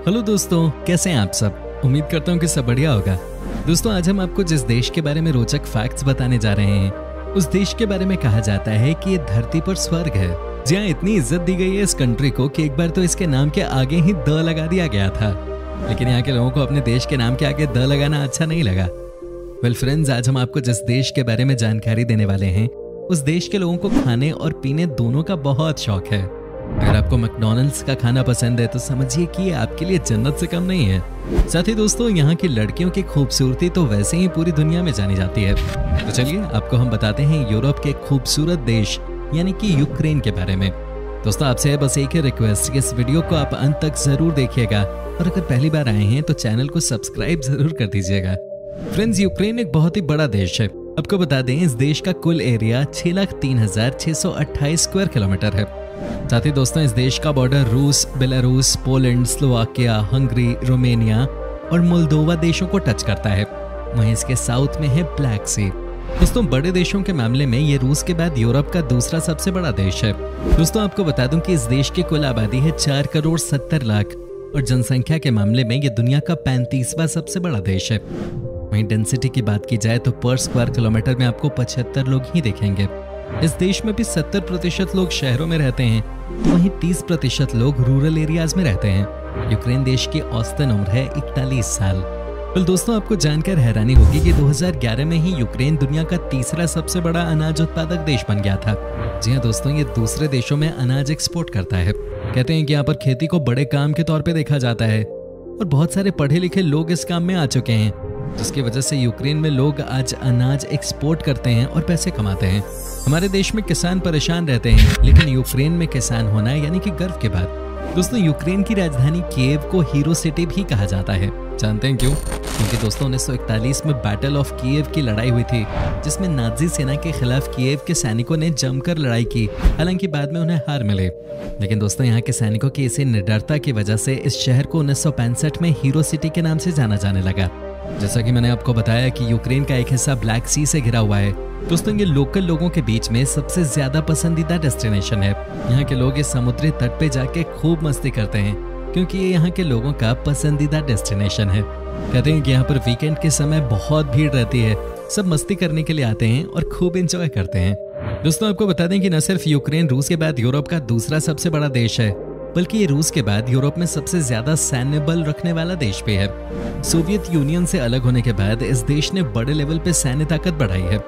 Hello दोस्तों, कैसे हैं आप सब। उम्मीद करता हूँ कि सब बढ़िया होगा। दोस्तों, आज हम आपको जिस देश के बारे में रोचक फैक्ट्स बताने जा रहे हैं, उस देश के बारे में कहा जाता है कि ये धरती पर स्वर्ग है। जी हाँ, इतनी इज्जत दी गई है इस कंट्री को कि एक बार तो इसके नाम के आगे ही द लगा दिया गया था। लेकिन यहाँ के लोगों को अपने देश के नाम के आगे द लगाना अच्छा नहीं लगा। वेल फ्रेंड्स, आज हम आपको जिस देश के बारे में जानकारी देने वाले हैं, उस देश के लोगों को खाने और पीने दोनों का बहुत शौक है। अगर आपको मैकडॉनल्ड्स का खाना पसंद है तो समझिए कि ये आपके लिए जन्नत से कम नहीं है। साथ ही दोस्तों, यहाँ की लड़कियों की खूबसूरती तो वैसे ही पूरी दुनिया में जानी जाती है। तो चलिए आपको हम बताते हैं यूरोप के खूबसूरत देश यानी कि यूक्रेन के बारे में। दोस्तों, आपसे बस एक ही रिक्वेस्ट कि इस वीडियो को आप अंत तक जरूर देखिएगा और अगर पहली बार आए हैं तो चैनल को सब्सक्राइब जरूर कर दीजिएगा। फ्रेंड्स, यूक्रेन एक बहुत ही बड़ा देश है। आपको बता दें, इस देश का कुल एरिया 6,03,628 स्क्वायर किलोमीटर है। साथ ही दोस्तों, इस देश का बॉर्डर रूस, Belarus, Poland, Slovakia, Hungary, Romania और मोल्दोवा देशों को टच करता है। वहीं इसके साउथ में है ब्लैक सी। दोस्तों, बड़े देशों के मामले में ये रूस के बाद यूरोप का दूसरा सबसे बड़ा देश है। दोस्तों, आपको बता दूं कि इस देश की कुल आबादी है 4,70,00,000 और जनसंख्या के मामले में ये दुनिया का 35वां सबसे बड़ा देश है। वहीं डेंसिटी की बात की जाए तो पर स्क्वायर किलोमीटर में आपको 75 लोग ही देखेंगे। इस देश में भी 70% लोग शहरों में रहते हैं, तो वहीं 30% लोग रूरल एरियाज में रहते हैं। यूक्रेन देश की औसतन उम्र है 41 साल। तो दोस्तों, आपको जानकर हैरानी होगी कि 2011 में ही यूक्रेन दुनिया का तीसरा सबसे बड़ा अनाज उत्पादक देश बन गया था। जी हाँ दोस्तों, ये दूसरे देशों में अनाज एक्सपोर्ट करता है। कहते हैं कि यहाँ पर खेती को बड़े काम के तौर पे देखा जाता है और बहुत सारे पढ़े लिखे लोग इस काम में आ चुके हैं, जिसकी वजह से यूक्रेन में लोग आज अनाज एक्सपोर्ट करते हैं और पैसे कमाते हैं। हमारे देश में किसान परेशान रहते हैं, लेकिन यूक्रेन में किसान होना यानी कि गर्व की बात। दोस्तों, यूक्रेन की राजधानी कीव को हीरो सिटी भी कहा जाता है। जानते हैं क्यों? क्योंकि दोस्तों 1941 में बैटल ऑफ कीव की लड़ाई हुई थी, जिसमें नाजी सेना के खिलाफ कीव के सैनिकों ने जमकर लड़ाई की। हालांकि बाद में उन्हें हार मिले, लेकिन दोस्तों यहाँ के सैनिकों की इसी निडरता की वजह से इस शहर को 1965 में हीरो सिटी के नाम से जाना जाने लगा। जैसा कि मैंने आपको बताया कि यूक्रेन का एक हिस्सा ब्लैक सी से घिरा हुआ है। दोस्तों, ये लोकल लोगों के बीच में सबसे ज्यादा पसंदीदा डेस्टिनेशन है। यहाँ के लोग इस समुद्री तट पे जाके खूब मस्ती करते हैं, क्योंकि ये यहाँ के लोगों का पसंदीदा डेस्टिनेशन है। कहते हैं कि यहाँ पर वीकेंड के समय बहुत भीड़ रहती है। सब मस्ती करने के लिए आते हैं और खूब एंजॉय करते हैं। दोस्तों, आपको बता दें कि न सिर्फ यूक्रेन रूस के बाद यूरोप का दूसरा सबसे बड़ा देश है, बल्कि ये रूस के बाद यूरोप में सबसे ज्यादा सैन्य बल रखने वाला देश भी है। सोवियत यूनियन से अलग होने के बाद इस देश ने बड़े लेवल पे सैन्य ताकत बढ़ाई है।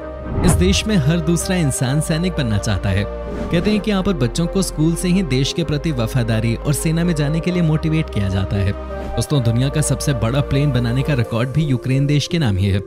इस देश में हर दूसरा इंसान सैनिक बनना चाहता है। कहते हैं कि यहाँ पर बच्चों को स्कूल से ही देश के प्रति वफादारी और सेना में जाने के लिए मोटिवेट किया जाता है। दोस्तों, दुनिया का सबसे बड़ा प्लेन बनाने का रिकॉर्ड भी यूक्रेन देश के नाम ही है।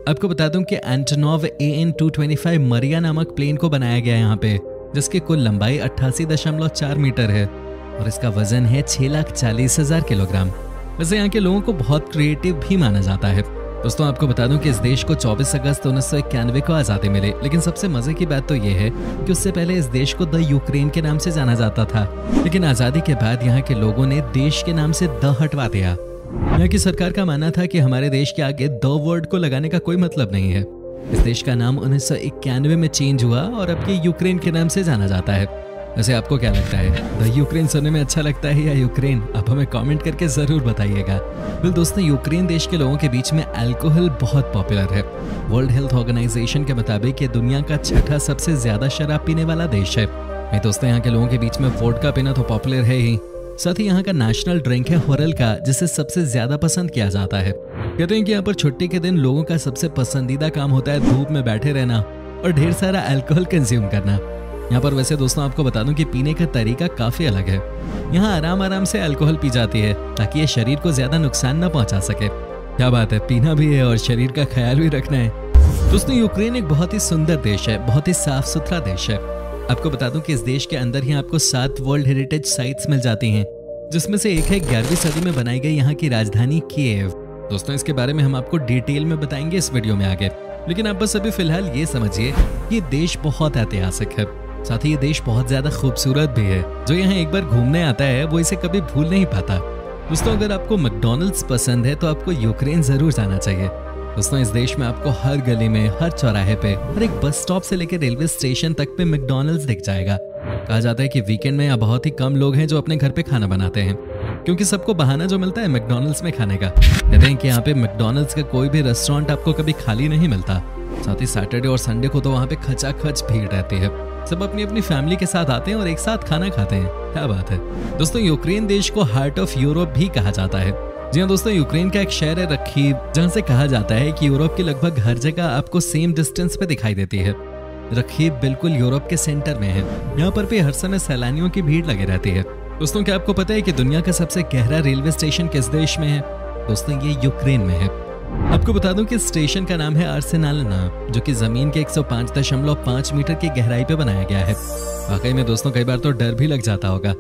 आपको बता दूं कि एंटोनोव AN-225 मरिया नामक प्लेन को बनाया गया है यहाँ पे, जिसकी कुल लंबाई 88.4 मीटर है और इसका वजन है 6,40,000 किलोग्राम। वैसे यहाँ के लोगों को बहुत क्रिएटिव भी माना जाता है। दोस्तों, आपको बता दूं कि इस देश को 24 अगस्त 1991 को आज़ादी मिली, लेकिन सबसे मजे की बात तो ये है कि उससे पहले इस देश को द यूक्रेन के नाम से जाना जाता था। लेकिन आज़ादी के बाद यहाँ के लोगों ने देश के नाम से द हटवा दिया। यहाँ की सरकार का मानना था कि हमारे देश के आगे द वर्ड को लगाने का कोई मतलब नहीं है। इस देश का नाम 1991 में चेंज हुआ और अब ये यूक्रेन के नाम से जाना जाता है। वैसे आपको क्या लगता है, द यूक्रेन सुनने में अच्छा लगता है या यूक्रेन? आप हमें कमेंट करके जरूर बताइएगा। बिल दोस्तों, यूक्रेन देश के लोगों के बीच में अल्कोहल बहुत पॉपुलर है। वर्ल्ड हेल्थ ऑर्गेनाइजेशन के मुताबिक ये दुनिया का 6ठा सबसे ज्यादा शराब पीने वाला देश है। वहीं दोस्तों, यहाँ के लोगों के बीच में वोडका पीना तो पॉपुलर है ही, साथ ही यहाँ का नेशनल ड्रिंक है होरेल्का, जिसे सबसे ज्यादा पसंद किया जाता है। कहते हैं कि यहाँ पर छुट्टी के दिन लोगों का सबसे पसंदीदा काम होता है धूप में बैठे रहना और ढेर सारा अल्कोहल कंज्यूम करना। यहाँ पर वैसे दोस्तों आपको बता दूं कि पीने का तरीका काफी अलग है। यहाँ आराम आराम से अल्कोहल पी जाती है ताकि ये शरीर को ज्यादा नुकसान न पहुंचा सके। क्या बात है, पीना भी है और शरीर का ख्याल भी रखना है। दोस्तों, यूक्रेन एक बहुत ही सुंदर देश है, बहुत ही साफ सुथरा देश है। आपको बता दूं कि इस देश के अंदर ही आपको 7 वर्ल्ड हेरिटेज साइट्स मिल जाती हैं, जिसमें से एक है 11वीं सदी में बनाई गई यहाँ की राजधानी कीव। दोस्तों, इसके बारे में हम आपको डिटेल में बताएंगे इस वीडियो में आगे, लेकिन आप बस अभी फिलहाल ये समझिए ये देश बहुत ऐतिहासिक है। साथ ही ये देश बहुत ज्यादा खूबसूरत भी है। जो यहाँ एक बार घूमने आता है वो इसे कभी भूल नहीं पाता। दोस्तों, अगर आपको मैकडॉनल्ड्स पसंद है तो आपको यूक्रेन जरूर जाना चाहिए। दोस्तों, इस देश में आपको हर गली में, हर चौराहे पे, हर एक बस स्टॉप से लेकर रेलवे स्टेशन तक पे मैकडॉनल्ड्स दिख जाएगा। कहा जाता है कि वीकेंड में यहाँ बहुत ही कम लोग हैं जो अपने घर पे खाना बनाते हैं। क्योंकि सबको बहाना जो मिलता है मैकडॉनल्ड्स में खाने का। कहते हैं कि यहाँ पे मैकडॉनल्ड्स का कोई भी रेस्टोरेंट आपको कभी खाली नहीं मिलता। साथ ही सैटरडे और संडे को तो वहाँ पे खचाखच भीड़ रहती है। सब अपनी अपनी फैमिली के साथ आते हैं और एक साथ खाना खाते हैं। क्या बात है दोस्तों। यूक्रेन देश को हार्ट ऑफ यूरोप भी कहा जाता है। जी हाँ दोस्तों, यूक्रेन का एक शहर है रखीव, जहाँ से कहा जाता है कि यूरोप की लगभग हर जगह आपको सेम डिस्टेंस पे दिखाई देती है। रखीव बिल्कुल यूरोप के सेंटर में है। यहाँ पर भी हर समय सैलानियों की भीड़ लगी रहती है। दोस्तों क्या आपको पता है कि दुनिया का सबसे गहरा रेलवे स्टेशन किस देश में है? दोस्तों ये यूक्रेन में है। आपको बता दूं कि स्टेशन का नाम है आर्सेनालना, जो कि जमीन के 105.5 मीटर की गहराई पे बनाया गया है। वाकई में दोस्तों कई बार तो डर भी लग जाता होगा।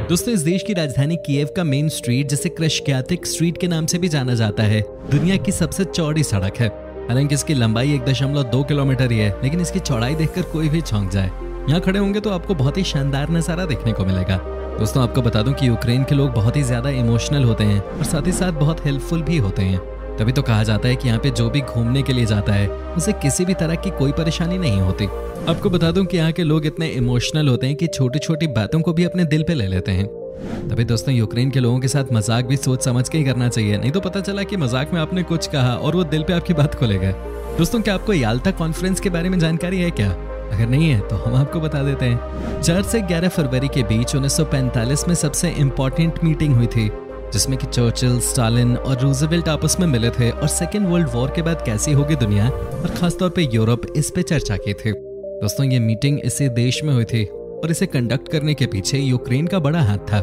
दोस्तों इस देश की राजधानी कीव का मेन स्ट्रीट, जिसे क्रेश्क्यातिक स्ट्रीट के नाम से भी जाना जाता है, दुनिया की सबसे चौड़ी सड़क है। हालांकि इसकी लंबाई 1.2 किलोमीटर ही है, लेकिन इसकी चौड़ाई देखकर कोई भी चौंक जाए। यहाँ खड़े होंगे तो आपको बहुत ही शानदार नजारा देखने को मिलेगा। दोस्तों आपको बता दूं कि यूक्रेन के लोग बहुत ही ज्यादा इमोशनल होते हैं और साथ ही साथ बहुत हेल्पफुल भी होते हैं। तभी तो कहा जाता है कि यहाँ पे जो भी घूमने के लिए जाता है उसे किसी भी तरह की कोई परेशानी नहीं होती। आपको बता दूं कि यहाँ के लोग इतने इमोशनल होते हैं कि छोटी छोटी बातों को भी अपने दिल पे ले लेते हैं। तभी दोस्तों यूक्रेन के लोगों के साथ मजाक भी सोच समझ के ही करना चाहिए, नहीं तो पता चला कि मजाक में आपने कुछ कहा और वो दिल पे आपकी बात को ले गए। दोस्तों क्या आपको याल्टा कॉन्फ्रेंस के बारे में जानकारी है क्या? अगर नहीं है तो हम आपको बता देते हैं। 4 से 11 फरवरी के बीच 1945 में सबसे इम्पोर्टेंट मीटिंग हुई थी, जिसमें कि चर्चिल, स्टालिन और रूजवेल्ट आपस में मिले थे और सेकेंड वर्ल्ड वॉर के बाद कैसी होगी दुनिया और खासतौर पे यूरोप, इस पे चर्चा की थी। दोस्तों ये मीटिंग इसी देश में हुई थी और इसे कंडक्ट करने के पीछे यूक्रेन का बड़ा हाथ था।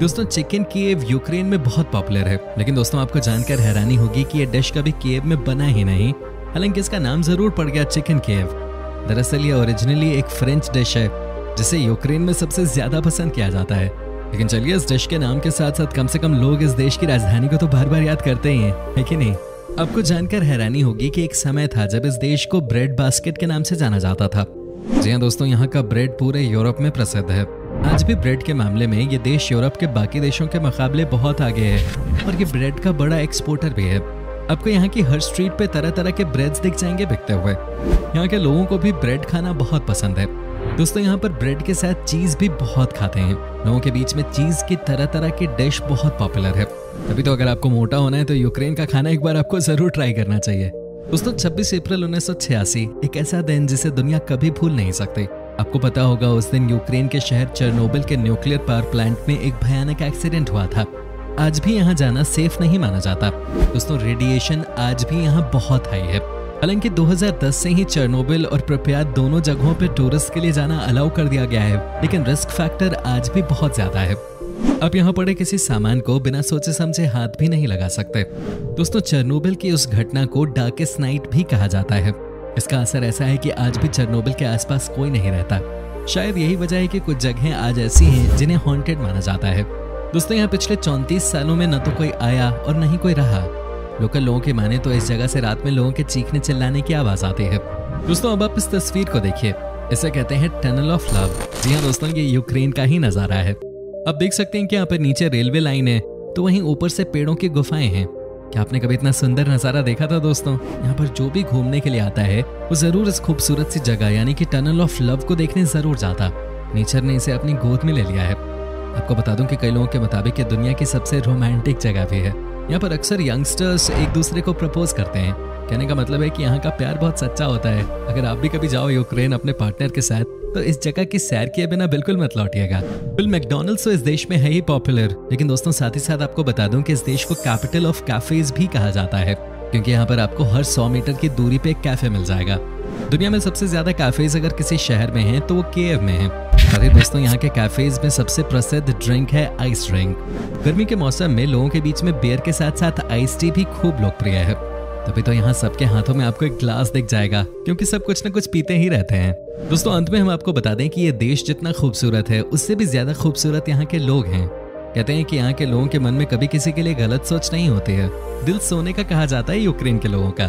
दोस्तों चिकन कीव यूक्रेन में बहुत पॉपुलर है, लेकिन दोस्तों आपको जानकर हैरानी होगी कि ये डिश कभी कीव में बना ही नहीं। हालांकि इसका नाम जरूर पड़ गया चिकन कीव। दरअसल ये ओरिजिनली एक फ्रेंच डिश है, जिसे यूक्रेन में सबसे ज्यादा पसंद किया जाता है। लेकिन चलिए इस डिश के नाम के साथ साथ कम से कम लोग इस देश की राजधानी को तो बार बार याद करते ही हैं, है कि नहीं? आपको जानकर हैरानी होगी कि एक समय था जब इस देश को ब्रेड बास्केट के नाम से जाना जाता था। जी हाँ दोस्तों, यहाँ का ब्रेड पूरे यूरोप में प्रसिद्ध है। आज भी ब्रेड के मामले में ये देश यूरोप के बाकी देशों के मुकाबले बहुत आगे है और ये ब्रेड का बड़ा एक्सपोर्टर भी है। आपको यहाँ की हर स्ट्रीट पे तरह तरह के ब्रेड्स दिख जाएंगे बिकते हुए। यहाँ के लोगों को भी ब्रेड खाना बहुत पसंद है। दोस्तों यहाँ पर ब्रेड के साथ चीज भी बहुत खाते हैं। लोगों के बीच में चीज की तरह तरह की डिश बहुत पॉपुलर है। तभी तो अगर आपको मोटा होना है तो यूक्रेन का खाना एक बार आपको जरूर ट्राई करना चाहिए। दोस्तों 26 अप्रैल 1986 एक ऐसा दिन जिसे दुनिया कभी भूल नहीं सकती। आपको पता होगा उस दिन यूक्रेन के शहर चेरनोबिल के न्यूक्लियर पावर प्लांट में एक भयानक एक्सीडेंट हुआ था। आज भी यहाँ जाना सेफ नहीं माना जाता। दोस्तों रेडिएशन आज भी यहाँ बहुत हाई है। हालांकि 2010 से ही चेरनोबिल और प्रिप्यात दोनों जगहों पे टूरिस्ट के लिए जाना अलाउ कर दिया गया है, लेकिन रिस्क फैक्टर आज भी बहुत ज्यादा है। आप यहाँ पड़े किसी सामान को बिना सोचे समझे हाथ भी नहीं लगा सकते। दोस्तों चेरनोबिल की उस घटना को डार्केस्ट नाइट भी कहा जाता है। इसका असर ऐसा है कि आज भी चेरनोबिल के आसपास कोई नहीं रहता। शायद यही वजह है कि कुछ जगहें आज ऐसी हैं जिन्हें हॉन्टेड माना जाता है। दोस्तों यहाँ पिछले 34 सालों में न तो कोई आया और न ही कोई रहा। लोकल लोगों के माने तो इस जगह से रात में लोगों के चीखने चिल्लाने की आवाज आती है। दोस्तों अब आप इस तस्वीर को देखिए, इसे कहते हैं टनल ऑफ लव। जी हाँ दोस्तों, ये यूक्रेन का ही नजारा है। आप देख सकते हैं कि यहाँ पर नीचे रेलवे लाइन है तो वहीं ऊपर से पेड़ों की गुफाएं हैं। क्या आपने कभी इतना सुंदर नजारा देखा था? दोस्तों यहाँ पर जो भी घूमने के लिए आता है वो जरूर इस खूबसूरत सी जगह यानी कि टनल ऑफ लव को देखने जरूर जाता। नेचर ने इसे अपनी गोद में ले लिया है। आपको बता दूं कि कई लोगों के मुताबिक ये दुनिया की सबसे रोमांटिक जगह भी है। यहाँ पर अक्सर यंगस्टर्स एक दूसरे को प्रपोज करते हैं। कहने का मतलब है कि यहाँ का प्यार बहुत सच्चा होता है। अगर आप भी कभी जाओ यूक्रेन अपने पार्टनर के साथ तो इस जगह की सैर किए बिना बिल्कुल मत लौटिएगा। मैकडॉनल्ड्स तो इस देश में है ही पॉपुलर, लेकिन दोस्तों साथ ही साथ आपको बता दूं कि इस देश को कैपिटल ऑफ कैफेज भी कहा जाता है, क्योंकि यहाँ पर आपको हर 100 मीटर की दूरी पे एक कैफे मिल जाएगा। दुनिया में सबसे ज्यादा कैफेज अगर किसी शहर में है तो वो कीव में है। अरे दोस्तों यहाँ के कैफेज में सबसे प्रसिद्ध ड्रिंक है आइस ड्रिंक। गर्मी के मौसम में लोगों के बीच में बियर के साथ साथ आइस टी भी खूब लोकप्रिय है। तभी तो यहाँ सबके हाथों में आपको एक ग्लास दिख जाएगा, क्योंकि सब कुछ न कुछ पीते ही रहते हैं। दोस्तों अंत में हम आपको बता दें कि ये देश जितना खूबसूरत है उससे भी ज्यादा खूबसूरत यहाँ के लोग हैं। कहते हैं कि यहाँ के लोगों के मन में कभी किसी के लिए गलत सोच नहीं होती है। दिल सोने का कहा जाता है यूक्रेन के लोगों का।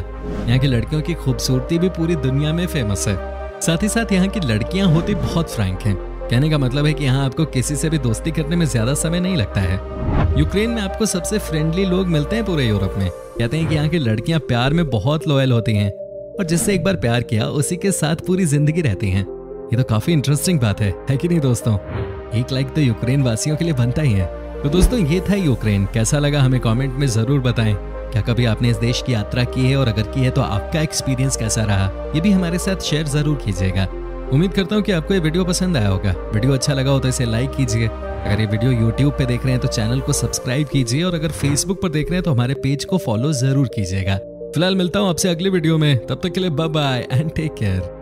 यहाँ की लड़कियों की खूबसूरती भी पूरी दुनिया में फेमस है। साथ ही साथ यहाँ की लड़कियां होती बहुत फ्रैंक हैं। कहने का मतलब है कि यहाँ आपको किसी से भी दोस्ती करने में ज्यादा समय नहीं लगता है। यूक्रेन में आपको सबसे फ्रेंडली लोग मिलते हैं पूरे यूरोप में। कहते हैं कि यहाँ की लड़कियां प्यार में बहुत लॉयल होती हैं और जिससे एक बार प्यार किया उसी के साथ पूरी जिंदगी रहती हैं। ये तो काफी इंटरेस्टिंग बात है कि नहीं दोस्तों? एक लाइक तो यूक्रेन वासियों के लिए बनता ही है। तो दोस्तों ये था यूक्रेन। कैसा लगा हमें कमेंट में जरूर बताएं। क्या कभी आपने इस देश की यात्रा की है, और अगर की है तो आपका एक्सपीरियंस कैसा रहा, ये भी हमारे साथ शेयर जरूर कीजिएगा। उम्मीद करता हूँ कि आपको ये वीडियो पसंद आया होगा। वीडियो अच्छा लगा हो तो इसे लाइक कीजिए। अगर ये वीडियो YouTube पे देख रहे हैं तो चैनल को सब्सक्राइब कीजिए, और अगर Facebook पर देख रहे हैं तो हमारे पेज को फॉलो जरूर कीजिएगा। फिलहाल मिलता हूँ आपसे अगली वीडियो में, तब तक के लिए bye bye and take care.